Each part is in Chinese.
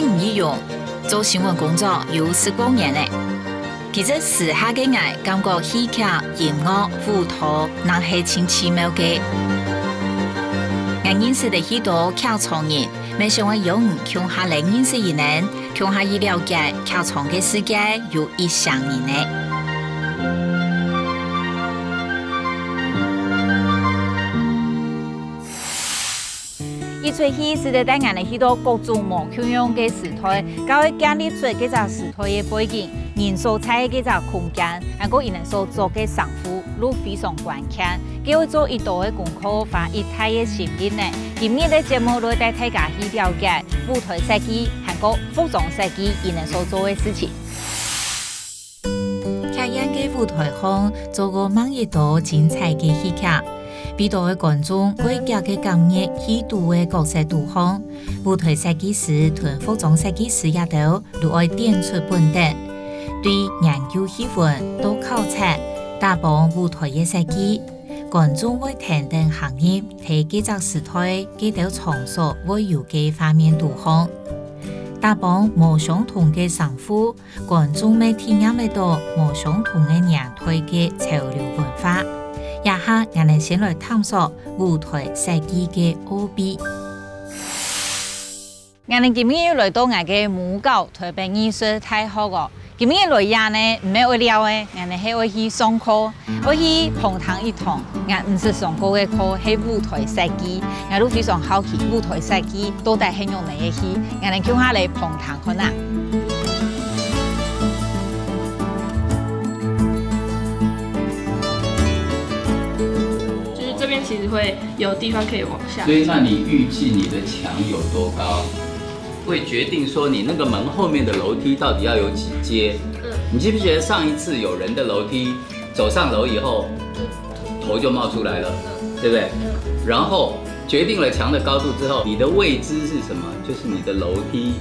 唔一样，做新闻工作有10多年嘞。其实时下嘅我感觉戏剧、音乐、舞台，那是真奇妙嘅。我认识的许多剧场人，没想我用乡下来认识一人，乡下一了解剧场嘅世界有一项人呢。一出戏是在带眼的许多各种莫样样嘅时代，教会建立出几只时代嘅背景。人所在嘅只空間，能夠人所做嘅生活都非常關鍵。佢會做一道嘅功課，花一太嘅心力呢。今日嘅節目會帶大家去了解舞台設計，還有服裝設計人所做嘅事情。劇院嘅舞台上做過某一道精彩嘅戲劇，俾到嘅觀眾會夾嘅感熱許多嘅角色導向。舞台設計師同服裝設計師也都愛點出本地。對研究氣氛到考察，打幫舞台嘅設計，觀眾會聽等行業睇幾隻時代幾條場所會有幾方面導向，打幫冇相同嘅生活，觀眾咪體驗得到冇相同嘅年代嘅潮流文化。以下我哋先來探索舞台設計嘅奧秘。我哋今日來到我嘅母校台北藝術大學個。今日來呀呢，唔係為了誒，我哋係為去上課，為去捧堂一堂。我唔是上過嘅課，係舞台設計，我都非常好奇舞台設計到底係用乜嘢戲，我哋叫下嚟捧堂看下。就是這邊其實會有地方可以往下。所以，那你預計你的牆有多高？會決定說你那個門後面的樓梯到底要有幾階？你記不記得上一次有人的樓梯走上樓以後，頭就冒出來了，對不對？然後決定了牆的高度之後，你的未知是什麼？就是你的樓梯。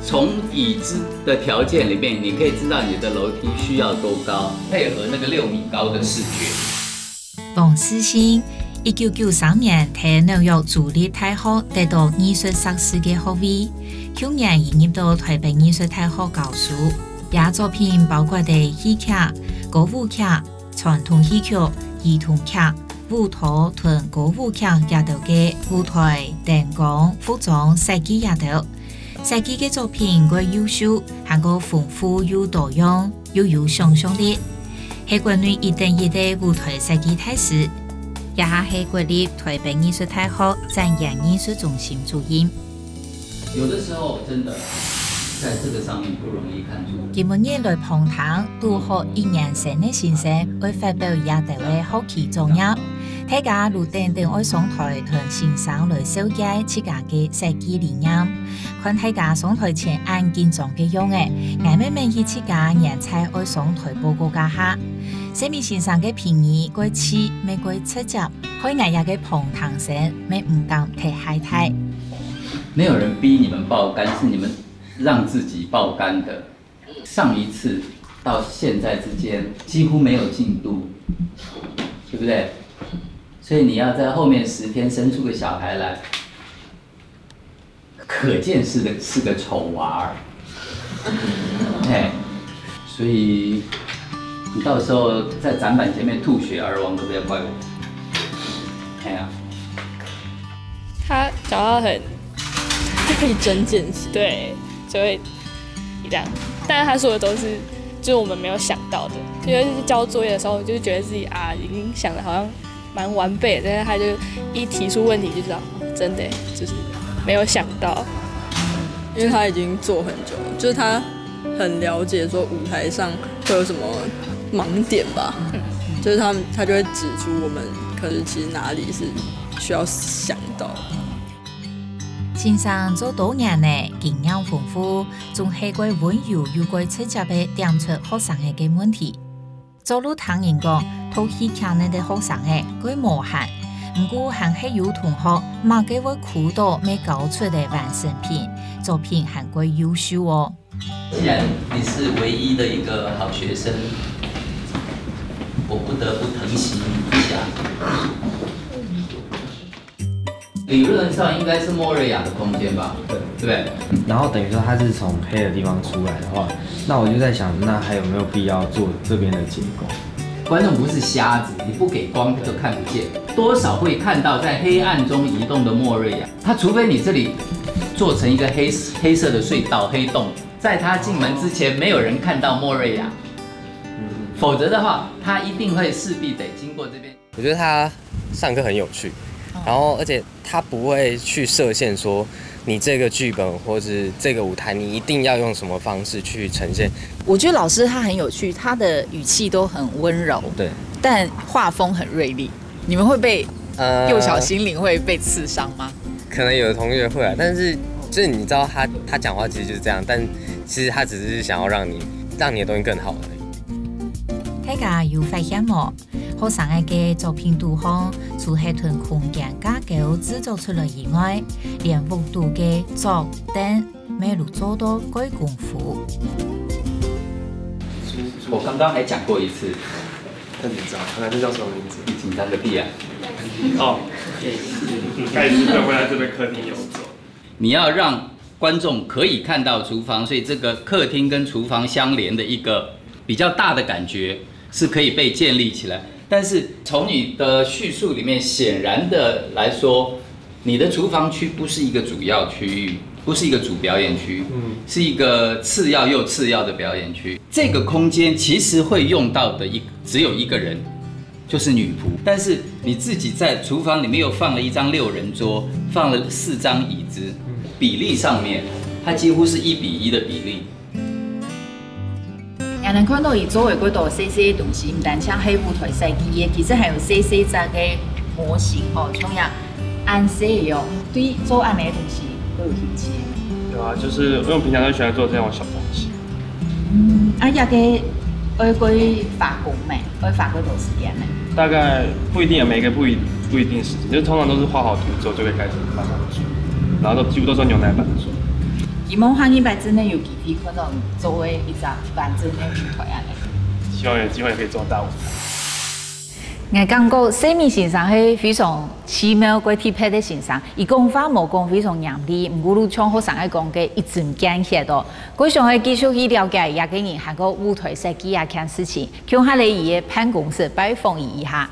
從已知的條件裏面，你可以知道你的樓梯需要多高，配合那個6米高的視覺。王思欣1993年喺紐約州立大學得到藝術碩士嘅學位，去年移入到台北藝術大學教書。也作品包括的戲劇、歌舞劇、傳統戲曲、兒童劇、舞台同歌舞劇也都嘅舞台、燈光、服裝設計也都。設計嘅作品過優秀，還個豐富又多樣，又有想象力，係國內一等一的舞台設計大師。也係國立台北藝術大學展演藝術中心主任。有的時候真的在這個上面不容易看出。今日來捧堂，都學1年生的先生會發表一道嘅學期作業，大家如等愛上台同先生來了解自家嘅設計理念，看大家上台前按緊張嘅樣嘅，我們明去自家人才愛上台報告家下。小米先生嘅評語過次未過出集，開我也嘅捧堂聲，未唔敢太害太。沒有人逼你們爆肝，是你們讓自己爆肝的。上一次到現在之間幾乎沒有進度，對不對？所以你要在後面10天生出個小孩來，可見是個醜娃兒。所以你到時候在展板前面吐血而亡，可不要怪我。他講到很一針見血，對，就會這樣。但是他說的都是，就是我們沒有想到的。就尤其是交作業的時候，就覺得自己已經想得好像蠻完備的，但是他就一提出問題就知道，真的就是沒有想到。因為他已經做很久了，就是他很了解說舞台上會有什麼盲點吧，就是他就會指出我們可能其實哪裡是需要想到的。先生做多年呢，經驗豐富，仲係過溫柔又過直接嘅點出學生嘅嘅問題。做路聽人講，套戲劇呢嘅學生嘅過無限，唔過還係有同學冇幾會苦到未搞出嘅完成品，作品還過優秀哦。既然你是唯一的一個好學生，我不得不疼惜你一下。理论上应该是莫瑞亚的空间吧？对不对？然后等于说它是从黑的地方出来的话，那我就在想，那还有没有必要做这边的结构？观众不是瞎子，你不给光就看不见，多少会看到在黑暗中移动的莫瑞亚。它除非你这里做成一个黑色的隧道、黑洞，在他进门之前没有人看到莫瑞亚，否则的话，他一定会势必得经过这边。我觉得他上课很有趣，然后而且他不会去设限说你这个剧本或是这个舞台你一定要用什么方式去呈现。我觉得老师他很有趣，他的语气都很温柔，对，但画风很锐利。你们会被幼小心灵会被刺伤吗？可能有的同学会啊，但是就是你知道他讲话其实就是这样，但其实他只是想要让你的东西更好而已。大家有发现冇？學生嘅作品圖像，除係從空間架構製作出來以外，連幅度嘅作等，每路做到鬼功夫。我剛剛還講過一次，太緊張，看看這叫什麼名字？你緊張個屁啊！哦，蓋斯特會在這邊客廳遊走。你要讓觀眾可以看到廚房，所以這個客廳跟廚房相連的一個比較大的感覺是可以被建立起來。但是從你的敘述裡面，顯然的來說，你的廚房區不是一個主要區域，不是一個主表演區，是一個次要又次要的表演區。這個空間其實會用到的只有一個人，就是女僕。但是你自己在廚房裡面又放了一張6人桌，放了4張椅子，比例上面，它幾乎是1比1的比例。也能看到伊周圍嗰度細細嘅東西，唔單止係舞台設計嘅，其實還有細細隻嘅模型哦，像呀按細哦，對做按嘅東西都有興趣。有啊，就是因為我平常都喜歡做這種小東西。啊，也嘅愛去法工咩？愛法嗰段時間咩？大概不一定，每個不一定時間，就是通常都是畫好圖之後就會開始慢慢做，然後幾乎都是牛奶版做。希望下禮拜之內有機會可能做嘅一隻完整嘅舞台啊！希望有機會可以做大舞台。我感覺西面先生係非常奇妙、鬼特別的先生，伊講法無講非常嚴厲，唔過如像學生喺講嘅一針見血咯。佢想去繼續去了解也個人韓國舞台設計啊件事情，向下嚟伊嘅辦公室拜訪一下。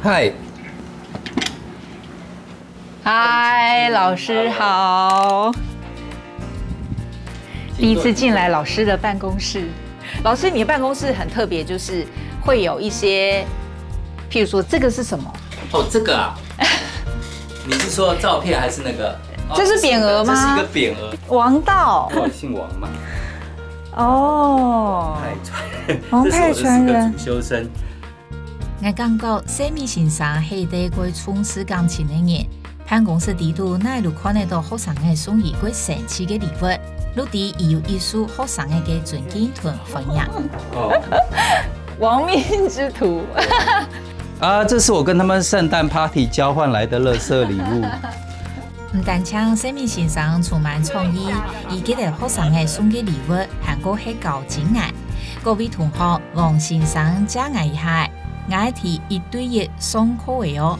嗨。嗨，老師好！第一次進來老師的辦公室。老師，你的辦公室很特別，就是會有一些，譬如說，這個是什麼？哦，這個啊，你是說照片還是那個？這是匾額嗎？這是一個匾額。王道。我姓王嘛。哦。王泰川人。主修生。我感覺西面先生係一個從事鋼琴的人。辦公室地圖哪路看得到學生嘅送一個神奇嘅禮物，陸地已有藝術學生嘅尊敬同分享。亡命之徒。啊，這是我跟他們聖誕 party 交換來的垃圾禮物。唔單止西面先生充滿創意，以及嚟學生嘅送嘅禮物，韓國係高精愛。各位同學，王先生加我一下，我提一對一送課嘅哦。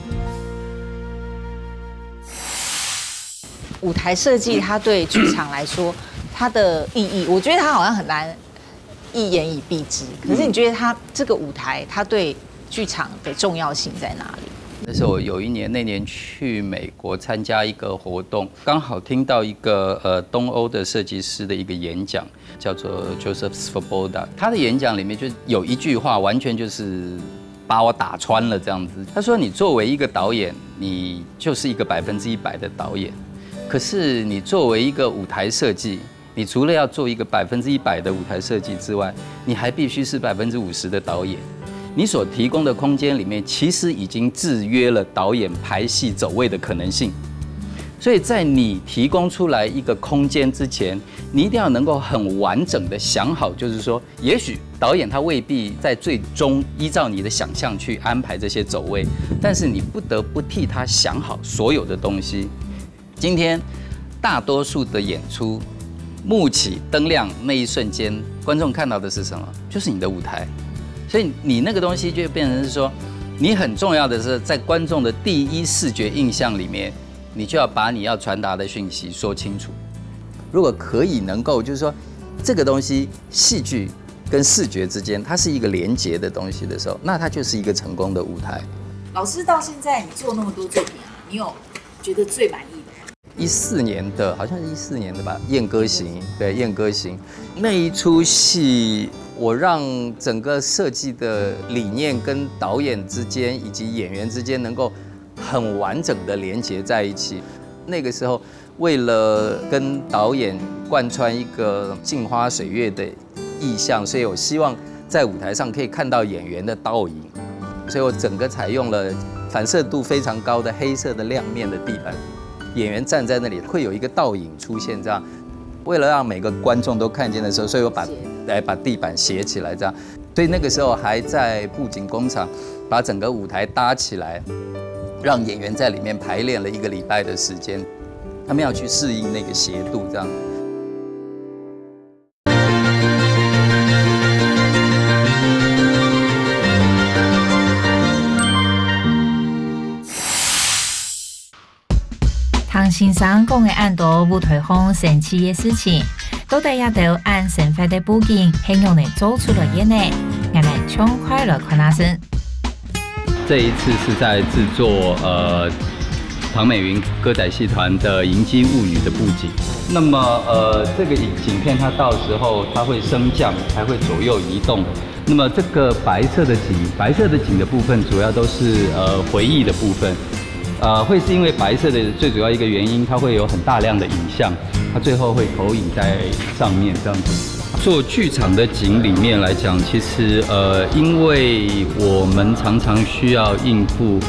舞台設計，它對劇場來說，它的意義，我覺得它好像很難一言以蔽之。可是你覺得它這個舞台，它對劇場的重要性在哪裡？那是我有一年，那年去美國參加一個活動，剛好聽到一個東歐的設計師的一個演講，叫做 Joseph Svoboda。他的演講裡面就有一句話，完全就是把我打穿了這樣子。他說：“你作為一個導演，你就是一個100%的導演。可是你作為一個舞台設計，你除了要做一個100%的舞台設計之外，你還必須是50%的導演。你所提供的空間裡面，其實已經制約了導演排戲走位的可能性。所以在你提供出來一個空間之前，你一定要能夠很完整的想好，就是說，也許導演他未必在最終依照你的想象去安排這些走位，但是你不得不替他想好所有的東西。今天大多數的演出，幕起燈亮那一瞬間，觀眾看到的是什麼？就是你的舞台。所以你那个东西就变成是说，你很重要的是在观众的第一视觉印象里面，你就要把你要传达的讯息说清楚。如果可以能够就是说，这个东西戏剧跟视觉之间，它是一个连结的东西的时候，那它就是一个成功的舞台。老师到现在你做那么多作品啊，你有觉得最满意的14年的，好像是14年的吧，《燕歌行》对，《燕歌行》那一出戏，我让整个设计的理念跟导演之间以及演员之间能够很完整的连结在一起。那个时候，为了跟导演贯穿一个镜花水月的意象，所以我希望在舞台上可以看到演员的倒影，所以我整个采用了反射度非常高的黑色的亮面的地板。演员站在那里会有一个倒影出现，这样为了让每个观众都看见的时候，所以我把地板斜起来，这样。所以那个时候还在布景工厂把整个舞台搭起来，让演员在里面排练了1个礼拜的时间，他们要去适应那个斜度，这样。唐先生讲的很多舞台上神奇的事情，都得也都按神法的布景，形容的做出了演呢。我来畅快了看下声。这一次是在制作唐美云歌仔戏团的《迎击物语》的布景。那么这个景片它到时候它会升降，还会左右移动。那么这个白色的景的部分，主要都是回忆的部分。会是因为白色的最主要一个原因，它会有很大量的影像，它最后会投影在上面这样子。做剧场的景里面来讲，其实因为我们常常需要应付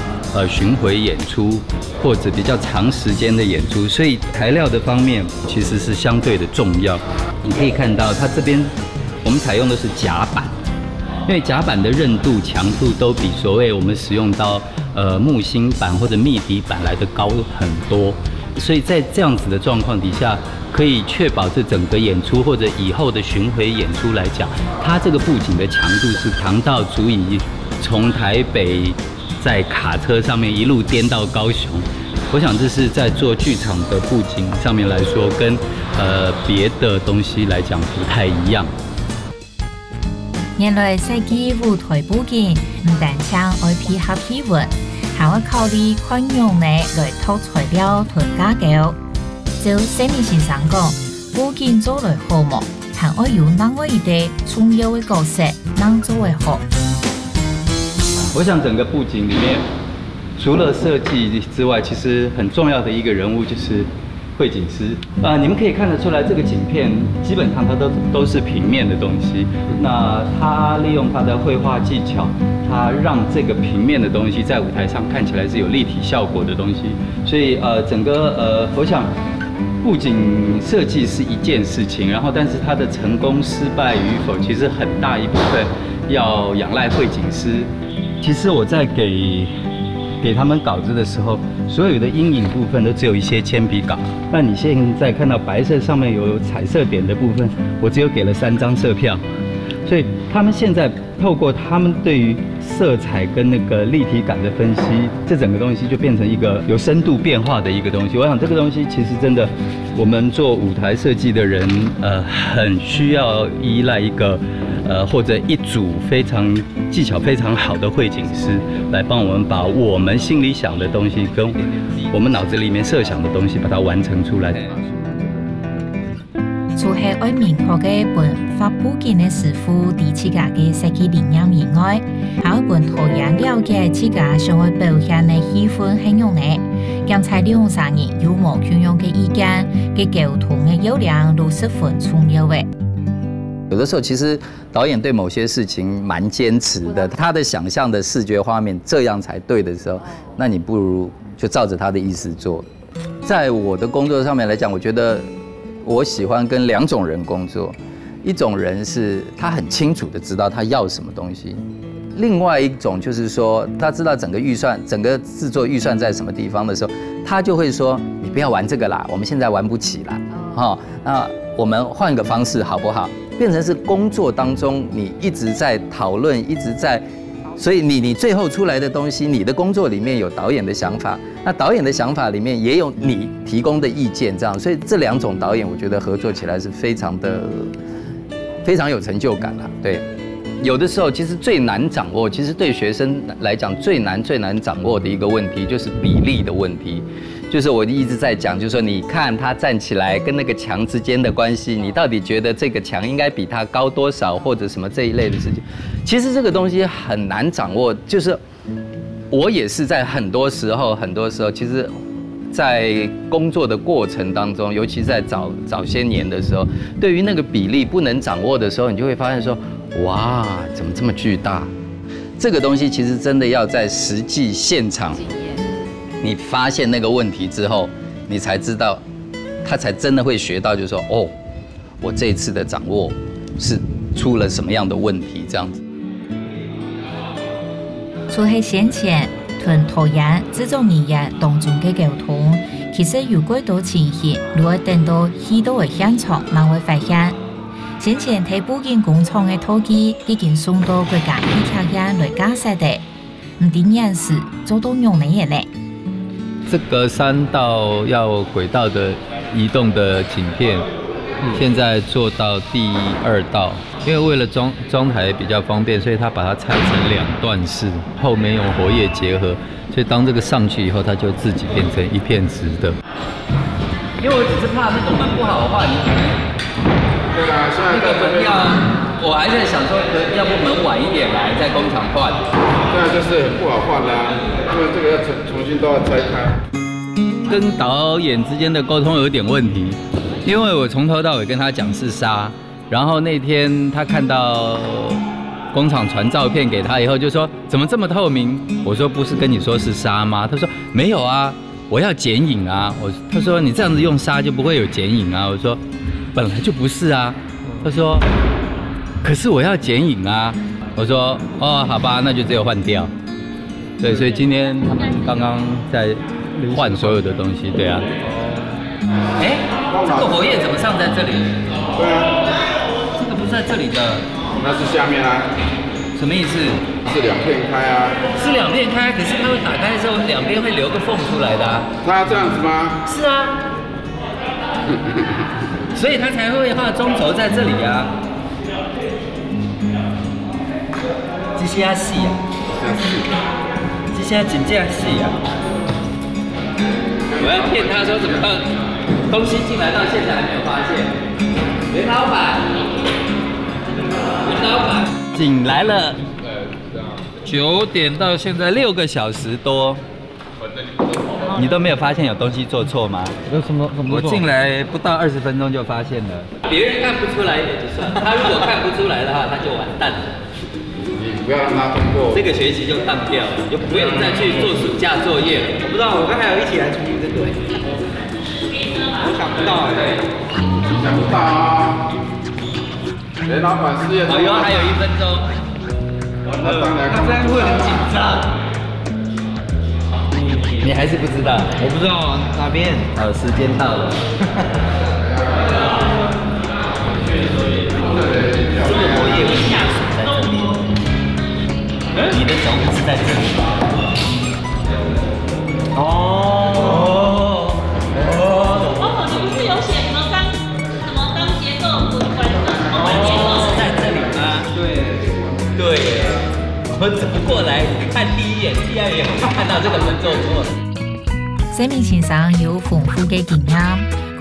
巡回演出或者比较长时间的演出，所以材料的方面其实是相对的重要。你可以看到它这边我们采用的是夹板，因为夹板的韧度、强度都比所谓我们使用到木芯板或者密底板来的高很多，所以在这样子的状况底下，可以确保这整个演出或者以后的巡回演出来讲，它这个布景的强度是强到足以从台北在卡车上面一路颠到高雄。我想这是在做剧场的布景上面来说，跟别的东西来讲不太一样。原来设计舞台布景唔但将爱配合气氛，还要考虑宽容来套材料同架构。就生命先生讲，布景做来好么，还要有哪位的重要的角色能做为好。我想整个布景里面，除了设计之外，其实很重要的一个人物就是绘景师。你们可以看得出来，这个景片基本上它都是平面的东西。那他利用他的绘画技巧，他让这个平面的东西在舞台上看起来是有立体效果的东西。所以整个我想布景设计是一件事情，然后但是它的成功失败与否，其实很大一部分要仰赖绘景师。其实我在给他们稿子的时候，所有的阴影部分都只有一些铅笔稿。那你现在看到白色上面有彩色点的部分，我只有给了3张色票。所以他们现在透过他们对于色彩跟那个立体感的分析，这整个东西就变成一个有深度变化的一个东西。我想这个东西其实真的，我们做舞台设计的人，很需要依赖一个或者一组非常技巧非常好的绘景师来帮我们把我们心里想的东西跟我们脑子里面设想的东西把它完成出来。除了爱明确嘅本发布景嘅师傅对自家嘅设计理念以外，还有本同样了解自家想要表现嘅气氛形容呢。刚才利用上人有冇均用嘅意见，嘅沟通嘅优良都十分重要嘅。有的时候，其实导演对某些事情蛮坚持的，他的想象的视觉画面这样才对的时候，那你不如就照着他的意思做。在我的工作上面来讲，我觉得我喜欢跟2种人工作，一种人是他很清楚的知道他要什么东西，另外一种就是说他知道整个预算、整个制作预算在什么地方的时候，他就会说你不要玩这个啦，我们现在玩不起啦，那我们换个方式好不好？变成是工作当中你一直在讨论，一直在，所以你最后出来的东西，你的工作里面有导演的想法，那导演的想法里面也有你提供的意见，这样，所以这2种导演，我觉得合作起来是非常有成就感啦，对。有的时候其实最难掌握，其实对学生来讲最难掌握的一个问题就是比例的问题。就是我一直在讲，就是说你看他站起来跟那个墙之间的关系，你到底觉得这个墙应该比他高多少，或者什么这一类的事情，其实这个东西很难掌握。就是我也是在很多时候，其实，在工作的过程当中，尤其在早些年的时候，对于那个比例不能掌握的时候，你就会发现说，哇，怎么这么巨大？这个东西其实真的要在实际现场。你发现那个问题之后，你才知道，他才真的会学到，就是说，哦，我这一次的掌握是出了什么样的问题，这样子。除喺先前同导演、制作人員當中嘅溝通，其實有幾多情形，如果等到去到嘅現場，慢會發現。先前喺布景工廠嘅土機已經送到國家氣象院來監測的，唔定樣是做到用乜嘢咧？这个3道要轨道的移动的景片，现在做到第2道，因为为了装台比较方便，所以他把它拆成2段式，后面用活页结合，所以当这个上去以后，它就自己变成一片直的。因为我只是怕那个门不好的话，你可能对啊，现在那个门我还在想说，要不门晚一点来，在工厂换。现在就是很不好换啦，因为这个要重新都要拆开。跟导演之间的沟通有点问题，因为我从头到尾跟他讲是纱，然后那天他看到工厂传照片给他以后，就说怎么这么透明？我说不是跟你说是纱吗？他说没有啊，我要剪影啊。他说你这样子用纱就不会有剪影啊。我说本来就不是啊。他说可是我要剪影啊。我说哦，好吧，那就只有换掉。对，所以今天他们刚刚在换所有的东西，对啊。哎，这个活页怎么上在这里？对啊，这个不是在这里的，那是下面啊。什么意思？是2片开啊。是2片开，可是它会打开的时候，2边会留个缝出来的啊。它要这样子吗？是啊。所以它才会画中轴在这里啊。这些要细啊，这些要真正细啊。我要骗他说怎么到东西进来到现在还没有发现。袁老板，景来了，9点到现在6个小时多，你都没有发现有东西做错吗？有什么？我进来不到20分钟就发现了。别人看不出来也就算，他如果看不出来的话，他就完蛋了。你不要让他通过。这个学期就当掉了，就不用再去做暑假作业了。我不知道，我刚才有一起来处理这个，我想不到哎，想不到啊。袁老板事业中，还有1分钟。那当然，他这样会很紧张。你还是不知道？我不知道哪边。好，时间到了。这个活页会下水在这边，你的手不是在这里。你不是有写什么钢结构滚管结构是在这里吗？对，我走过来看第1眼、第2眼，我就看到这个门做错了。生命先生有豐富嘅經驗，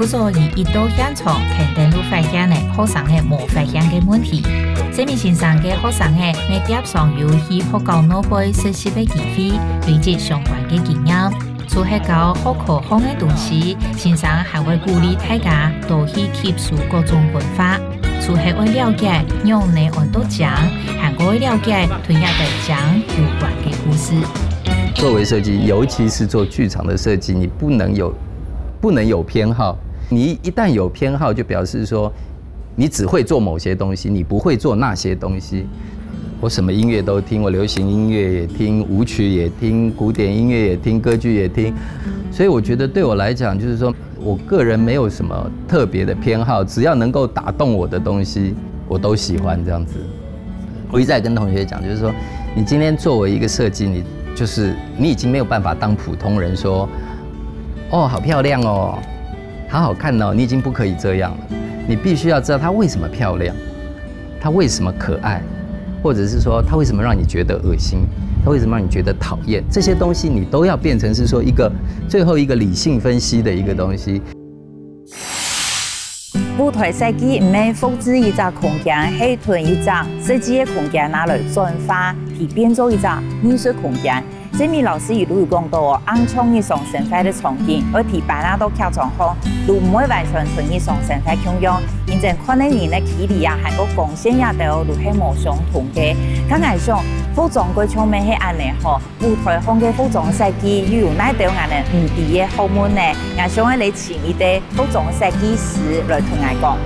所以一到現場肯定都發現咧學生嘅冇發現嘅問題。生命先生嘅學生嘅每碟上有去學校內會實習嘅機會，累積相關嘅經驗。除係教學科學嘅東西，先生還會鼓勵大家多去吸收各種文化。除係會了解用內按到講，還會了解同一個講有關嘅故事。作为设计，尤其是做剧场的设计，你不能有偏好。你一旦有偏好，就表示说你只会做某些东西，你不会做那些东西。我什么音乐都听，我流行音乐也听，舞曲也听，古典音乐也听，歌剧也听。所以我觉得对我来讲，就是说我个人没有什么特别的偏好，只要能够打动我的东西，我都喜欢这样子。我一直在跟同学讲，就是说，你今天作为一个设计，你已经没有办法当普通人说，哦，好漂亮哦，好好看哦，你已经不可以这样了。你必须要知道它为什么漂亮，它为什么可爱，或者是说它为什么让你觉得恶心，它为什么让你觉得讨厌，这些东西你都要变成是说最后一个理性分析的一个东西。舞台设计唔係複製一個空間，係從一個設計嘅空間拿來轉化，去變做一個藝術空間。這位老師一路講到哦，暗創一種生活的場景，而提辦啊都劇場好，都唔會完全從一種生活共用，因正可能人的體力啊，還個貢獻也都都係無相同嘅。咁係想服裝嗰方面係安尼吼，舞台方嘅服裝設計又有哪條安尼唔同嘅學問呢？我想嚟請一啲服裝設計師來同我講。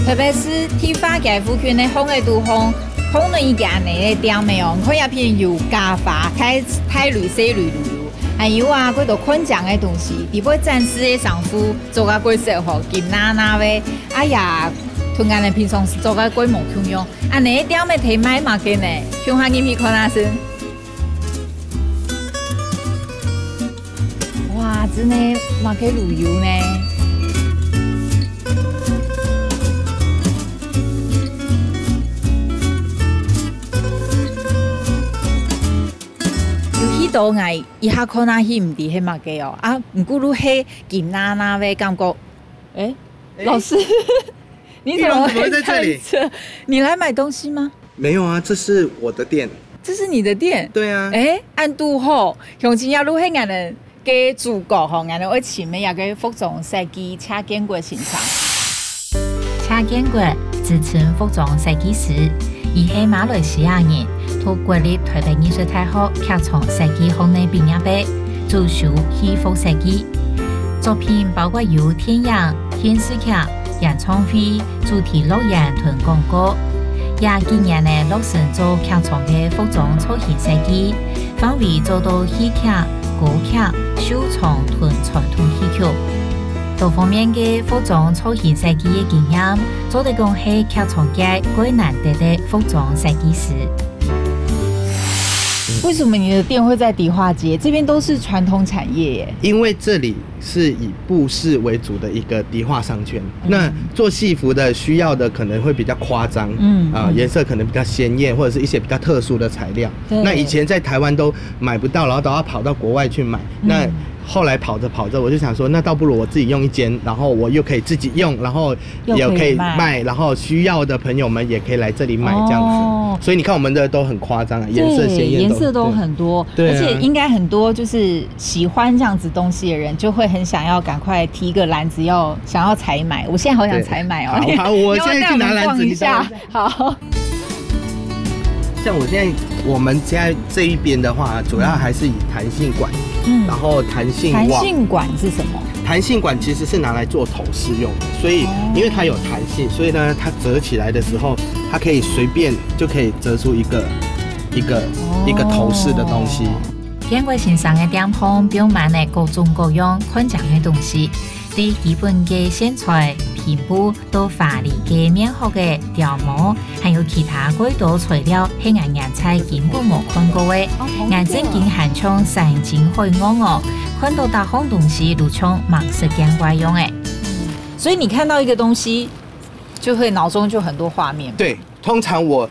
特別是剃髮嘅附近的風嘅地方，可能一個安尼嘅店的哦，佢入邊有假髮，太綠色綠綠，還有啊，嗰度捆獎嘅東西，你會展示嘅上夫做個貴色吼，金娜娜嘅，哎呀，同安尼平常時做個貴模共用，安尼嘅店嘅睇買嘛嘅呢，向下入去看下先。哇，真係嘛嘅旅遊呢。到我一下看那戲唔啲係乜嘅哦啊，唔過都係金娜娜嘅感覺。哎，老師，你怎麼會在這裡？你來買東西嗎？沒有啊，這是我的店。這是你的店？對啊。哎，按度好，向前一路係我哋嘅主角吼，我哋會前面有個服裝設計車建國現場。車建國自稱服裝設計師，伊係馬來西亞人。讀國立台北藝術大學劇場設計學內畢業畢，主修戲服設計。作品包括有電影、電視劇、演唱會、主題樂園同廣告。也今年呢落成做劇場嘅服裝造型設計，範圍做到戲劇、歌劇、秀場同傳統戲曲。多方面嘅服裝造型設計嘅經驗，做得講係劇場界最難得的服裝設計師。為什麼你的店會在迪化街？這邊都是傳統產業耶。因為這裡是以布飾為主的一個迪化商圈。那做戲服的需要的可能會比較誇張，顏色可能比較鮮豔，或者是一些比較特殊的材料。那以前在台灣都買不到，然後都要跑到國外去買。那後來跑着跑着，我就想說，那倒不如我自己用一間，然後我又可以自己用，然後也可以賣，然後需要的朋友們也可以來這裡買，這樣子。所以你看我們的都很誇張，顏色鮮豔，顏色都很多，而且應該很多就是喜歡這樣子東西的人，就會很想要趕快提一個籃子，想要採買。我現在好想採買哦。好，我現在去拿籃子，你下。好。像我們現在這一邊的話，主要還是以彈性管，然後彈性網。彈性管是什麼？彈性管其實是拿來做頭飾用的，所以因為它有彈性，所以呢，它折起來的時候，它可以隨便就可以折出一個頭飾的東西。建國先生嘅店鋪標滿了各種各樣款式嘅東西，對基本嘅線材、拼布到華麗嘅面殼嘅雕模，還有其他許多材料，係我眼彩根本冇看過嘅，眼睛竟含像神經海岸哦，看到大項東西都像盲色鏡怪樣誒。所以你看到一個東西，就會腦中就很多畫面。對，通常我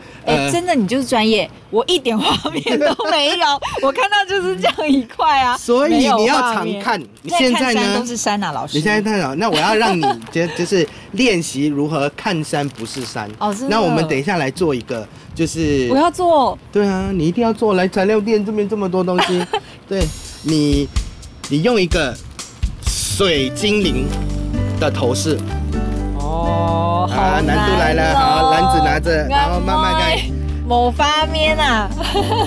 真的你就是專業，我一點畫面都沒有，我看到就是這樣一塊啊。所以你要常看，你現在呢都是山啊，老師。你現在看到，那我要讓你就是練習如何看山不是山。哦，真的。那我們等一下來做一個，就是我要做。對啊，你一定要做。來材料店這邊這麼多東西，對你用一個水精靈的頭飾。哦，好難。難度來了，好，籃子拿着，然後慢慢蓋。某方面啊，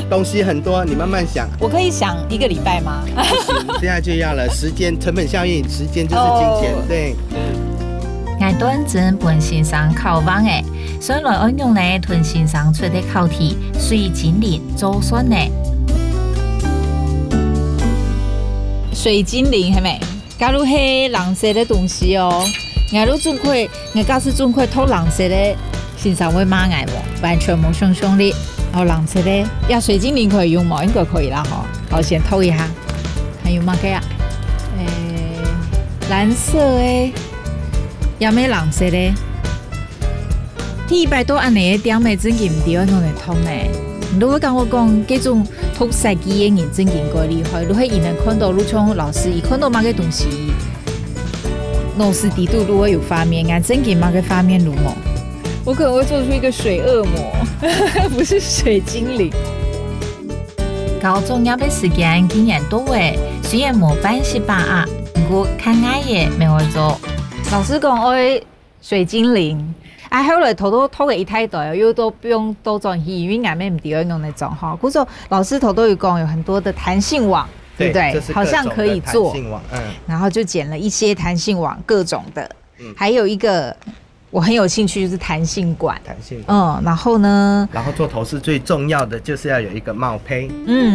東西很多，你慢慢想。我可以想1個禮拜嗎？不行，現在就要了，時間成本效應，時間就是金錢，對。我端正本先生考完诶，所以来运用呢屯先生出的考题水精灵做选呢。水精灵系咪？假如係藍色的東西哦，我都準確，我假使準確偷藍色的，先生會罵我喎，完全冇想象力。然後藍色的，呀水精靈可以用嗎？應該可以啦，嗬。我先偷一下，還有乜嘅啊？藍色的，有咩藍色的？一百多安尼嘅點嘅真嘅唔對，我嚟偷呢。如果跟我講，這種讀設計嘅人真勁過厲害，如果伊能看到，如像老師，伊看到乜嘅東西，老師底度如果有發明，俺真勁乜嘅發明如麼？我可能會做出一個水惡魔，不是水精靈。高中要嘅時間經驗多誒，雖然冇辦法把握，不過看愛嘅沒會做。老師講愛水精靈。後來偷嘅一太多，又都不用多裝戲，因為俺們唔點樣用嚟裝哈。故說老師偷有講有很多的彈性網，對不對？好像可以做，然後就剪了一些彈性網，各種的。還有一個我很有興趣，就是彈性管。然後呢？然後做頭飾最重要的就是要有一個帽胚。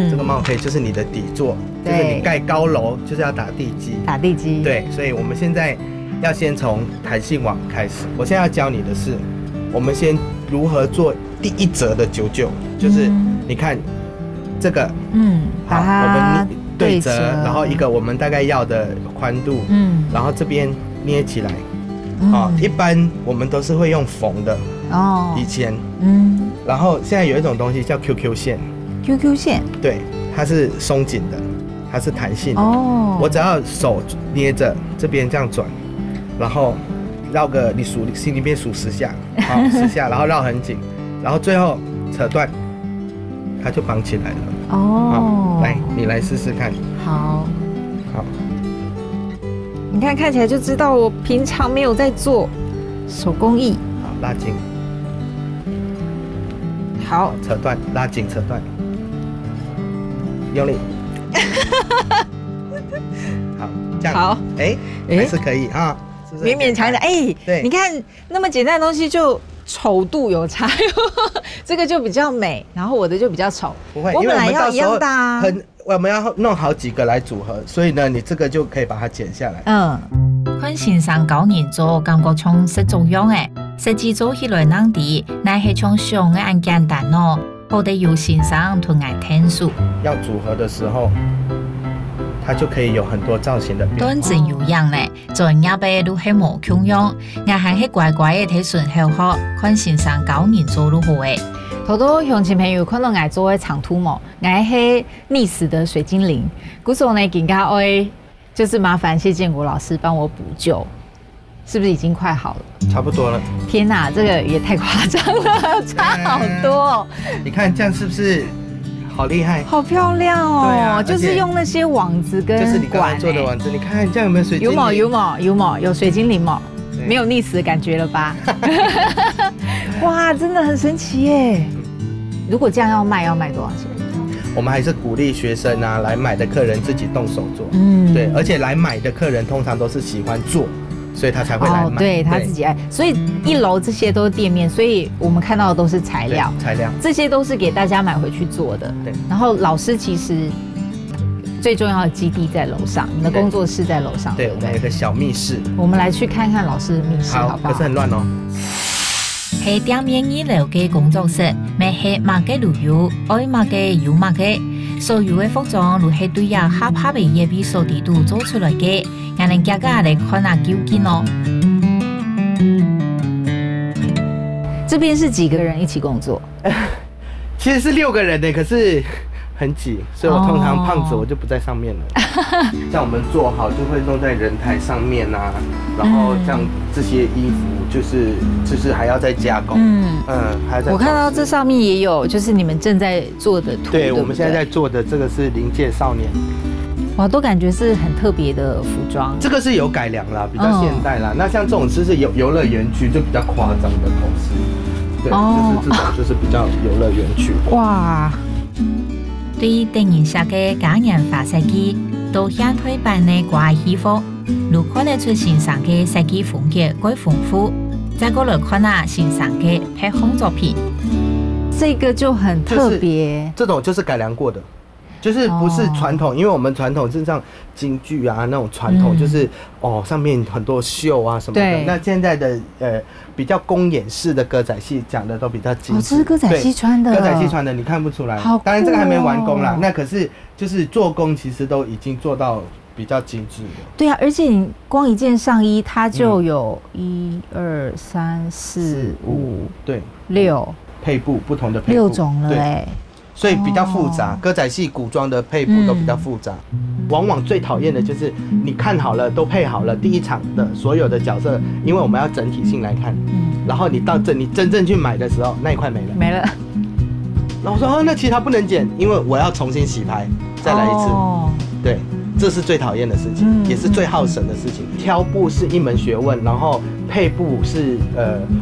這個帽胚就是你的底座，就是你蓋高樓就是要打地基。打地基。對，所以我們現在要先從彈性網開始。我現在要教你的是，我們先如何做第一折的99，就是你看這個，好，我們對折，然後一個我們大概要的寬度，然後這邊捏起來，一般我們都是會用縫的，以前，然後現在有一種東西叫 QQ 線，QQ 線，對，它是鬆緊的，它是彈性的，我只要手捏着這邊這樣轉。然後繞個你數心裡面數10下，好10下，然後繞很緊，然後最後扯斷，它就綁起來了。好，來你來試試看。好，你看起來就知道我平常沒有在做手工藝。好，拉緊。好，扯斷，拉緊，扯斷，用力。好，這樣。好，還是可以啊。勉勉強強，對，你看那麼簡單的東西就醜度有差，這個就比較美，然後我的就比較醜。不會，我本來要一樣大，我們要弄好幾個來組合，所以呢，你這個就可以把它剪下來。看先生教人做，感覺像實做樣誒，實際做起來難啲，乃係像想嘅咁簡單咯，好得有先生同愛聽數。要組合的時候。它就可以有很多造型的變化。端正有樣咧，做人輩都係無窮樣，我係喺乖乖嘅睇順後學，看先生教人做如何誒。好多鄉親朋友看到我做嘅長圖模，我係溺死的水精靈，故時呢更加愛，就是麻煩謝建國老師幫我補救，是不是已經快好了？差不多了。天哪，這個也太誇張了，差好多。你看這樣是不是？好厲害，好漂亮哦！對啊，就是用那些網子跟就是你剛才做的網子，你看這樣有沒有水精靈？有水精靈嗎？沒有溺死的感覺了吧？哇，真的很神奇耶！如果這樣要賣多少錢？我們還是鼓勵學生啊，來買的客人自己動手做。對，而且來買的客人通常都是喜歡做。所以他才會來買，對他自己愛。所以一樓這些都是店面，所以我們看到的都是材料，這些都是給大家買回去做的。對，然後老師其實最重要的基地在樓上，你的工作室在樓上。對，我們有一個小密室。我們來去看看老師的密室，好不好？可是很亂哦。係店面二樓嘅工作室，咪係賣嘅旅遊，愛賣嘅有賣嘅，所有嘅服裝都係對呀合嘅嘢比所地度做出來嘅。我哋家家嚟看下究竟哦。這邊是幾個人一起工作？其實是6個人的，可是很擠，所以我通常胖子我就不在上面了。像我們做好就會弄在人台上面啊，然後像這些衣服就是還要再加工。還要再。我看到這上面也有，就是你們正在做的圖。對，我們現在在做的這個是臨界少年。哇，都感覺是很特別的服裝。這個是有改良啦，比較現代啦。那像這種就是遊樂園區就比較誇張的頭飾，對，就是這種就是比較遊樂園區。哇！對於電影下嘅假人發射機，都相推版嘅掛衣服，如看得出欣赏嘅设计风格quite丰富。再过来看啊，欣赏嘅拍风作品，这个就很特别。这种就是改良过的。就是不是传统，因为我们传统是像京剧啊那种传统，就是上面很多绣啊什么的。那现在的比较公演式的歌仔戏讲的都比较精致。这是歌仔戏穿的。歌仔戏穿的，你看不出来。当然这个还没完工啦。那可是就是做工其实都已经做到比较精致的。对啊，而且你光一件上衣，它就有1、2、3、4、5、6配布，不同的配布6种了哎。所以比较复杂，歌仔戏古装的配布都比较复杂。往往最讨厌的就是你看好了，都配好了，第一场的所有的角色，因为我们要整体性来看，然后你到你真正去买的时候，那一块没了。没了。然后我说那其他不能剪，因为我要重新洗牌，再来一次。对，这是最讨厌的事情，也是最耗神的事情。挑布是一门学问，然后配布是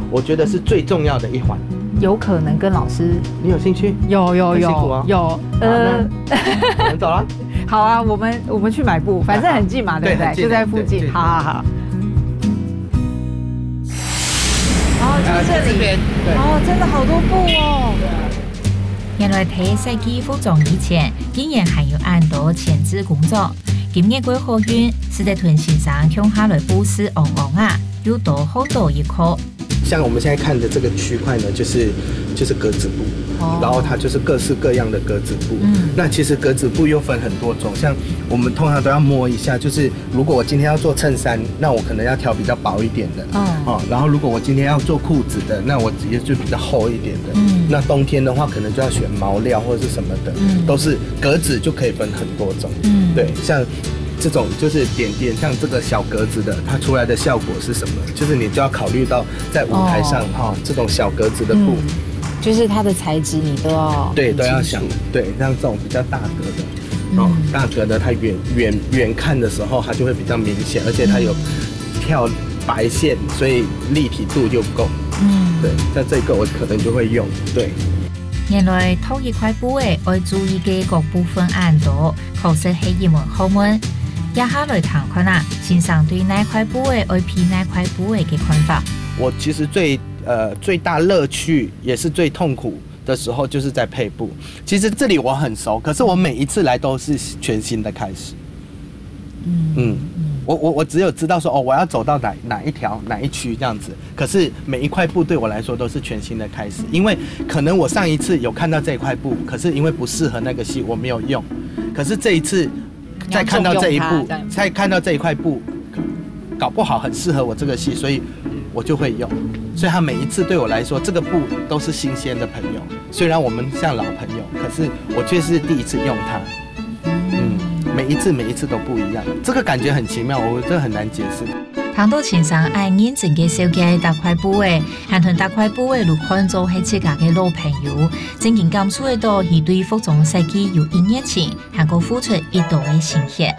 我觉得是最重要的一环。有可能跟老师，你有兴趣？有，辛苦啊。有，我们走了。好啊，我们去买布，反正很近嘛，对不对？就在附近。好。就这里。真的好多布哦。原来睇设计服装以前，竟然还有很多前置工作。今年过好运，使得屯先生向下来布施旺旺啊，又多好多一颗。像我们现在看的这个区块呢，就是格子布，然后它就是各式各样的格子布。那其实格子布又分很多种，像我们通常都要摸一下，就是如果我今天要做衬衫，那我可能要挑比较薄一点的，然后如果我今天要做裤子的，那我直接就比较厚一点的。那冬天的话，可能就要选毛料或者是什么的，都是格子就可以分很多种。对，像。这种就是点点，像这个小格子的，它出来的效果是什么？就是你就要考虑到在舞台上这种小格子的布，就是它的材质你都要都要想像这种比较大格的，大格的它远看的时候它就会比较明显，而且它有跳白线，所以立体度就够。对，像这个我可能就会用。对。原来套一块布诶，要注意嘅各部分很多，确实係一門學問。一下來談看啊，先生對那塊布誒，要披那塊布誒嘅看法。我其實最大樂趣也是最痛苦的時候，就是在配布。其實這裡我很熟，可是我每一次來都是全新的開始。我只有知道說我要走到哪一條哪一區這樣子，可是每一塊布對我來說都是全新的開始，因為可能我上一次有看到這一塊布，可是因為不適合那個戲我沒有用，可是這一次再看到這一布，再看到這一塊布，搞不好很適合我這個戲，所以我就會用，所以他每一次對我來說，這個布都是新鮮的朋友，雖然我們像老朋友，可是我卻是第一次用它。每一次都不一樣，這個感覺很奇妙，我真的很難解釋。談到先生愛認真嘅設計大塊布誒，還同大塊布誒，如看做係自家嘅老朋友，真正感觸得到佢對服裝設計有熱情，還個付出一度嘅心血。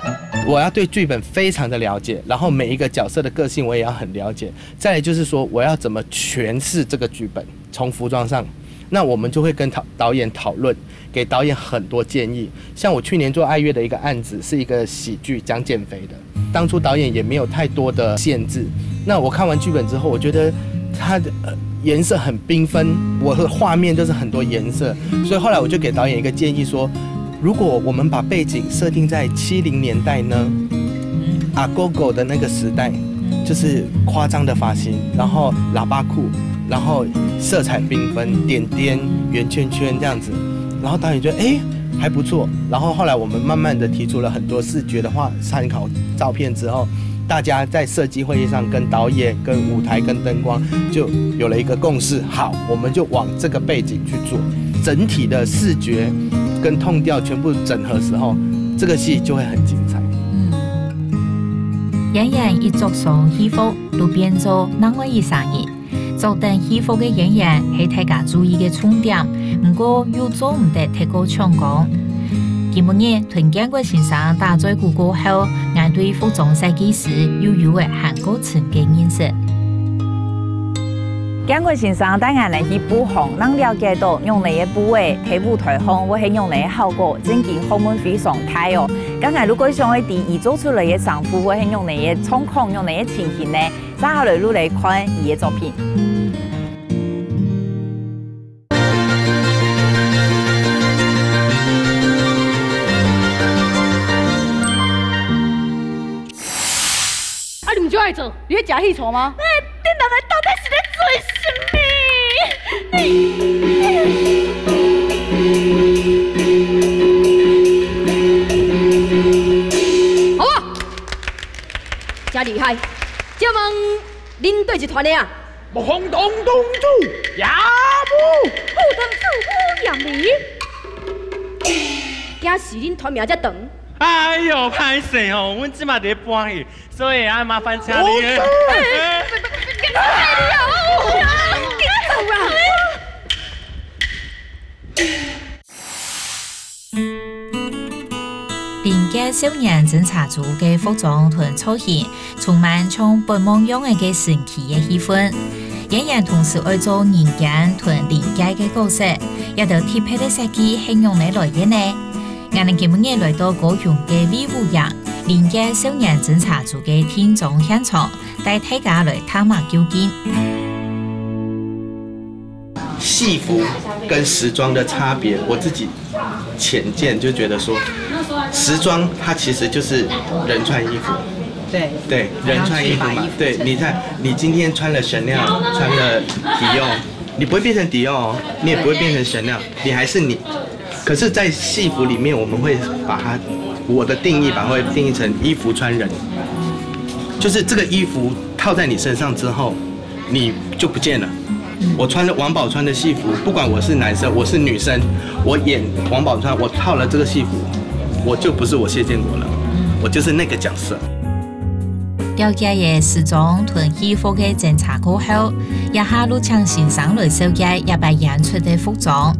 我要對劇本非常的了解，然後每一個角色的個性我也要很了解。再來就是說，我要怎麼詮釋這個劇本，從服裝上。那我們就會跟導演討論，給導演很多建議。像我去年做愛樂的一個案子，是一個喜劇講減肥的。當初導演也沒有太多的限制。那我看完劇本之後，我覺得它的顏色很繽紛，我的畫面就是很多顏色。所以後來我就給導演一個建議說，如果我們把背景設定在70年代呢，阿狗狗的那個時代，就是誇張的髮型，然後喇叭褲。然後色彩繽紛，點點圓圈圈這樣子，然後導演覺得還不錯。然後後來我們慢慢的提出了很多視覺的話參考照片之後，大家在設計會議上跟導演、跟舞台、跟燈光就有了一個共識。好，我們就往這個背景去做，整體的視覺跟痛調全部整合時候，這個戲就會很精彩。演員一作上戲服都變做另外一生意。做等戲服嘅演員係大家注意嘅重點，不過又做唔得太過搶講。今日屯建國先生打在鼓過後，我對服裝設計師又有嘅韓國層嘅認識。建國先生帶我嚟去布行，能了解到用嚟嘅布嘅睇舞台行，或係用嚟嘅效果，真係好滿非常大哦。刚才如果想要第做出来的丈夫，或是用哪些状况、用哪些情形呢？再下来录来看伊的作品。啊，你们就爱做，你会假戏错吗？哎，你两个到底是在做什么？好啊，真厉害！这问恁对一团的啊？木红东东主亚母，副东主副杨梨，惊是恁团名才长。哎呦，歹势哦，阮即马伫搬去，所以啊麻烦请你。邻家少年侦查组嘅服装同造型，充满像本梦样嘅神奇嘅气氛。演员同时爱做人间同邻家嘅角色，也就特别嘅设计形容你来演呢。我哋今日来到高雄嘅威武营邻家少年侦查组嘅天中现场，带大家来探马究竟。戏服跟时装的差别，我自己浅见就觉得说，时装它其实就是人穿衣服。对，人穿衣服嘛。对，你看，你今天穿了 Chanel， 穿了迪奥，你不会变成迪奥哦，你也不会变成 Chanel， 你还是你。可是，在戏服里面，我们会把它，我的定义把它会定义成衣服穿人，就是这个衣服套在你身上之后，你就不见了。我穿了王宝钏的戏服，不管我是男生，我是女生，我演王宝钏，我套了这个戏服，我就不是我谢建国了，我就是那个角色。了解嘅时装同衣服嘅侦查過後，一下路搶欣賞來小姐也被演出嘅服裝，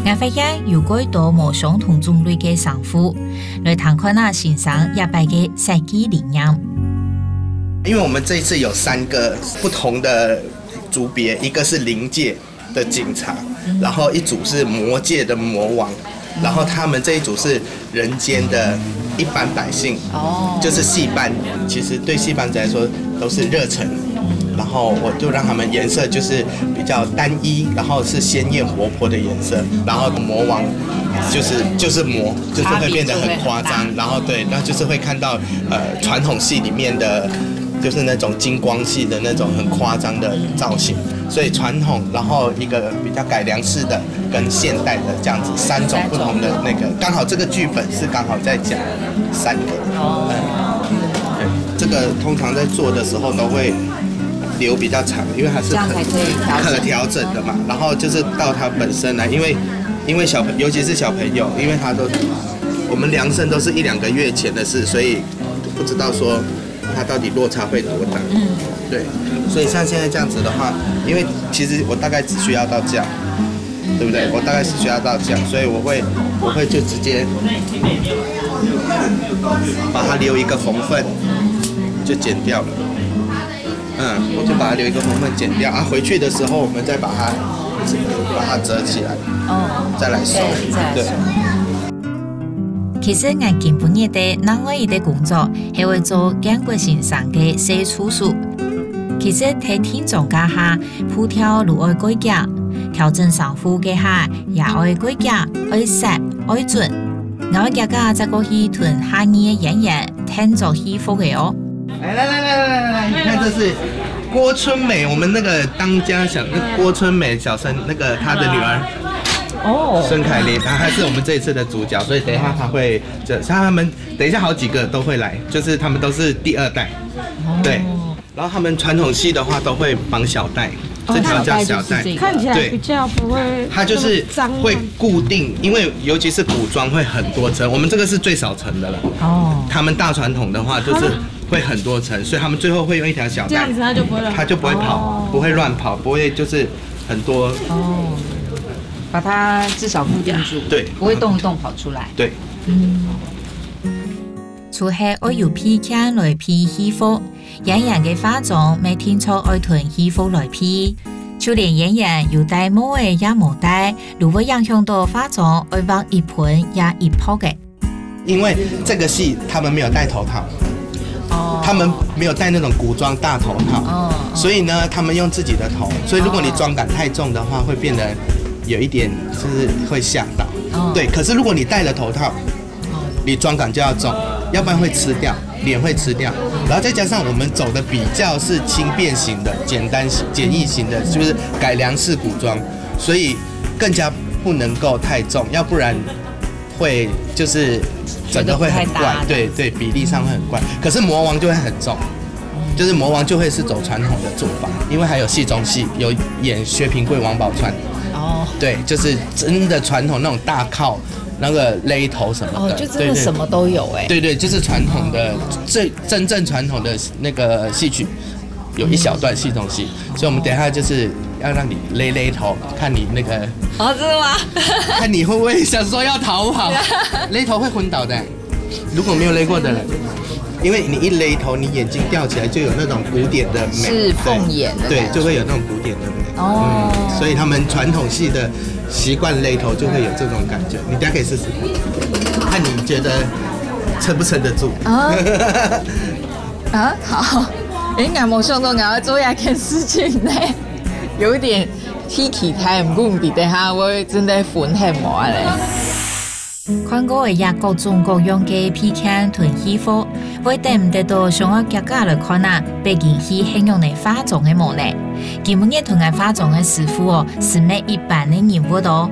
我發現有幾多冇相同種類嘅衫褲，來談看下欣賞也被嘅設計理念。因為我們這一次有3個不同的組別，一個是靈界的警察，然後一組是魔界的魔王，然後他們這一組是人間的一般百姓，就是戲班。其實對戲班子來說都是熱忱，然後我就讓他們顏色就是比較單一，然後是鮮豔活潑的顏色，然後魔王就是魔，就是會變得很誇張，然後對，然後就是會看到傳統戲裡面的。就是那種金光系的那種很誇張的造型，所以傳統，然後一個比較改良式的跟現代的這樣子3種不同的那個，剛好這個劇本是剛好在講3個。對，這個通常在做的時候都會留比較長，因為它是可調整的嘛。然後就是到它本身來，因為尤其是小朋友，因為他都我們量身都是1-2個月前的事，所以不知道說。它到底落差会多大？对，所以像现在这样子的话，因为其实我大概只需要到这样，对不对？我大概只需要到这样，所以我会就直接把它留一个缝缝，就剪掉了。我就把它留一个缝缝剪掉啊，回去的时候我们再把它折起来，再来收，对。其實我今半日的另外一個工作係會做建國先生嘅寫處書。其實喺天中家下鋪條如愛改革，調整衫褲嘅下也愛改革，愛實愛準。我家家再過去同下年嘅演員聽做戲服嘅哦。來，你看這是郭春美，我們那個當家郭春美小生，那個她的女兒。孙凱琳，她是我們這一次的主角，所以等一下他們等一下好幾個都會來，就是他們都是第2代，對。然後他們傳統戲的話都會綁小帶，這條叫小帶，看起來比較不會，它就是會固定，因為尤其是古裝會很多層，我們這個是最少層的了。他們大傳統的話就是會很多層，所以他們最後會用一條小帶，這樣子它就不會跑，不會亂跑，不會就是很多。把它至少固定住，對，不會動一動跑出來。對。除係愛用披肩來披戲服，演員嘅化妝未聽錯愛同戲服來披，就連演員有戴帽嘅也冇戴，如果影響到化妝愛畫一盤也一泡嘅。因为这个戏他们没有戴头套，他们没有戴那种古装大头套，所以呢，他们用自己的头，所以如果你妆感太重的话，会变得有一点就是会吓到。对，可是如果你戴了头套，你妆感就要重，要不然会吃掉，脸会吃掉。然后再加上我们走的比较是轻便型的、简易型的，就是改良式古装，所以更加不能够太重，要不然会就是整个会很怪，对，比例上会很怪。可是魔王就会很重，就是魔王就会是走传统的做法，因为还有戏中戏，有演薛平贵、王宝钏，对，就是真的传统那种大靠。那个勒头什么的，就真的什么都有哎。对，就是传统的真正传统的那个戏曲，有一小段戏中戏，所以我们等一下就是要让你勒头，看你那个。真的吗？看你会不会想说要逃跑？勒头会昏倒的，如果没有勒过的人，因为你一勒头，你眼睛吊起来就有那种古典的美，是凤眼的，对，就会有那种古典的美。所以他们传统戏的习惯勒头就会有这种感觉，你等下可以试试看，看你觉得撑不撑得住。好，我冇想到我要做一件事情呢，有點稀奇睇，唔過唔記得下，我真係歡喜冇咧。看過嘅也各種各樣嘅片腔同戲服，會得唔得到上我家家來看啊？北京戲形容嚟化妝嘅模呢？基本嘅同埋化妝嘅師傅是咩一般嘅人物哦？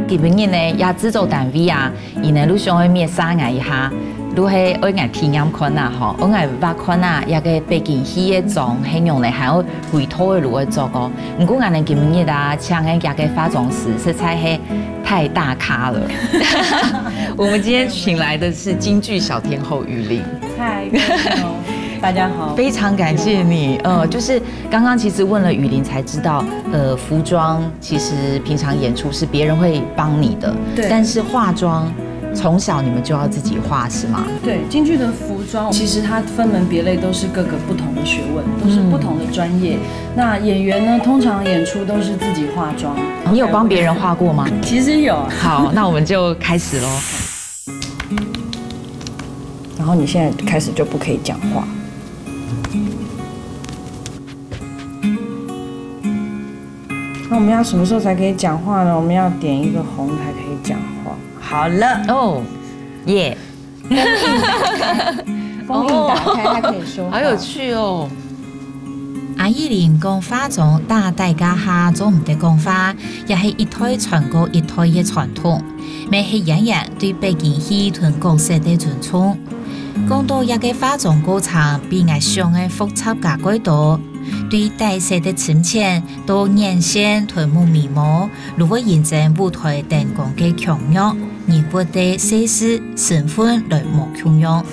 基本嘅呢，也製作單位啊，而呢路上去面沙眼一下，都係我眼體驗看啊，嗬，我眼畫看啊，一個北京戲嘅妝形容嚟，還有回頭嘅路去做個。唔過眼呢基本嘅啊，請嘅一個化妝師實在係太大咖了。我們今天請來的是京劇小天后玉玲。嗨，大家好，非常感謝你。就是剛剛其實問了雨林才知道，服裝其實平常演出是別人會幫你的，對，但是化妝從小你們就要自己畫是嗎？對，京劇的服裝其實它分門別類都是各個不同的學問，都是不同的專業。那演員呢，通常演出都是自己化妝。你有幫別人畫過嗎？其實有。好，那我們就開始咯。然後你現在開始就不可以講話。那我們要什麼時候才可以講話呢？我們要點一個紅才可以講話。好了哦，耶！封印打開，它可以說話。好有趣哦！阿依連講化妝，但大家下做唔得講法，也係一代傳過一代嘅傳統，咪係人人對北京戲同角色嘅尊重。講到一個化妝過程比我想嘅複雜加幾多，對大細的深淺到眼線同目眉毛，如果認真舞台燈光嘅強弱，人物的細緻身份來模強樣。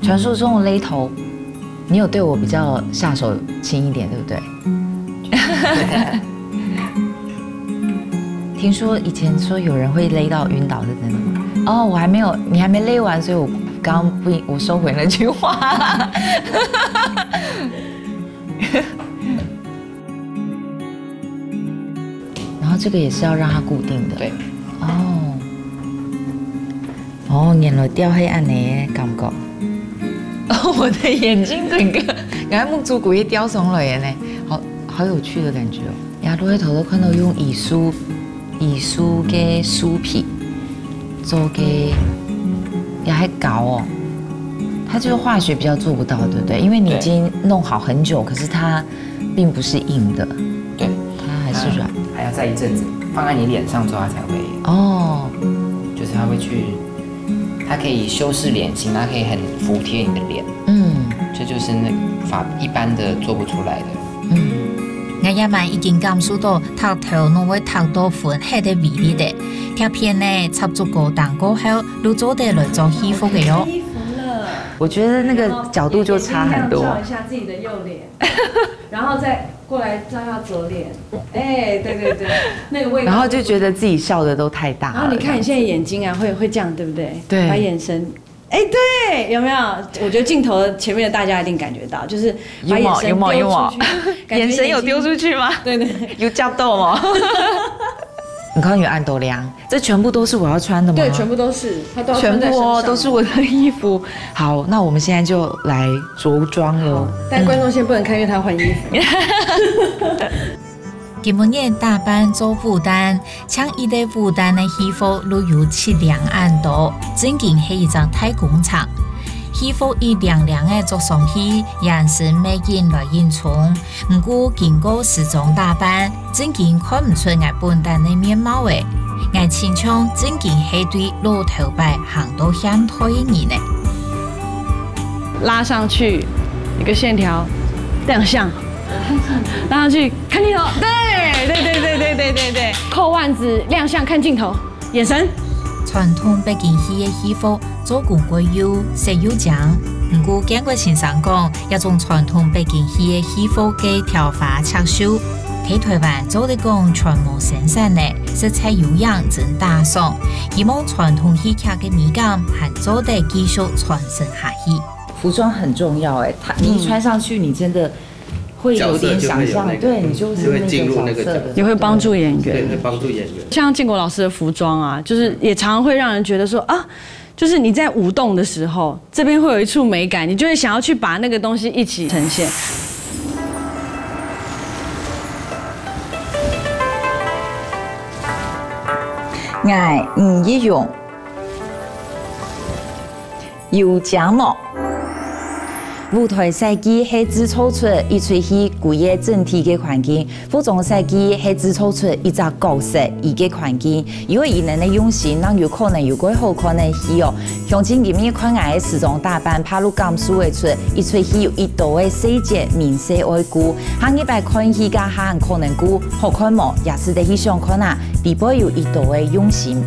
傳說中的勒頭，你有對我比較下手輕一點，對不對？聽說以前說有人會勒到暈倒的那種。哦，我還沒有，你還沒勒完，所以我剛不，我收回那句話。然後這個也是要讓它固定的。對。哦，原來吊喺安尼嘅感覺。我的眼睛整個，原來木竹骨也吊上來嘅呢，好有趣的感覺哦。呀，都喺頭都看到用藝術嘅酥皮做嘅，也還搞哦。它就是化學比較做不到，對不對？因為你已經弄好很久，可是它並不是硬的，對，它還是軟，還要再一陣子放在你臉上之後，它才會哦，就是它會去。它可以修飾臉型，它可以很服貼你的臉。這就是那一般的做不出來的。我也咪已經感受到頭頭弄會頭多款係的味道的，條片呢插足個蛋糕後，都做得來做衣服嘅喲。衣服了，我覺得那個角度就差很多。照一下自己的右臉，然後再過來照下左臉。哎，對，那個味道。然後就覺得自己笑得都太大了。然後你看你現在眼睛啊，會這樣，對不對？對。把眼神，哎，對，有沒有？我覺得鏡頭前面的大家一定感覺到，就是把眼神丟出去。眼神有丟出去嗎？對，有夾到嗎？你看有按斗量，这全部都是我要穿的吗？对，全部都是，他都要全穿在身上部哦，都是我的衣服。好，那我们现在就来着装喽。但观众先不能看，因为他换衣服。今年大班做负担，抢一代负担的衣服都有7万多，正经是一张大工厂。衣服以亮亮的做上去，也是美人来印从。不过经过时装打扮，正经看不出我本单的面貌诶。我亲像正经是对老头白行到向退的人呢。拉上去一个线条，亮相，拉上去看镜头，对，扣腕子亮相看镜头，眼神。传统北京戏的衣服做工贵有色有强，不过建国先生讲，一种传统北京戏的衣服嘅条花插绣，喺台湾做得讲全无生产的，色彩优雅真大爽。希望传统戏剧嘅美感还做得继续传承下去。服装很重要哎，你一穿上去，你真的会有点想象，对你就是会进入那个角色，也会帮助演员，对，会帮助演员。像建国老师的服装啊，就是也常常会让人觉得说啊，就是你在舞动的时候，这边会有一处美感，你就会想要去把那个东西一起呈现。爱一用有奖帽。舞台设计是制造出一出戏规个整体嘅环境，服装设计是制造出一只角色伊嘅环境，因为伊能的用心，让有可能有个好看的戏哦。像今今日看爱时装打扮，拍入感受会出一出戏有一道的细节，面色爱顾，下一摆看戏加下可能顾好看冇，也是得去想看啊，里边有一道的用心。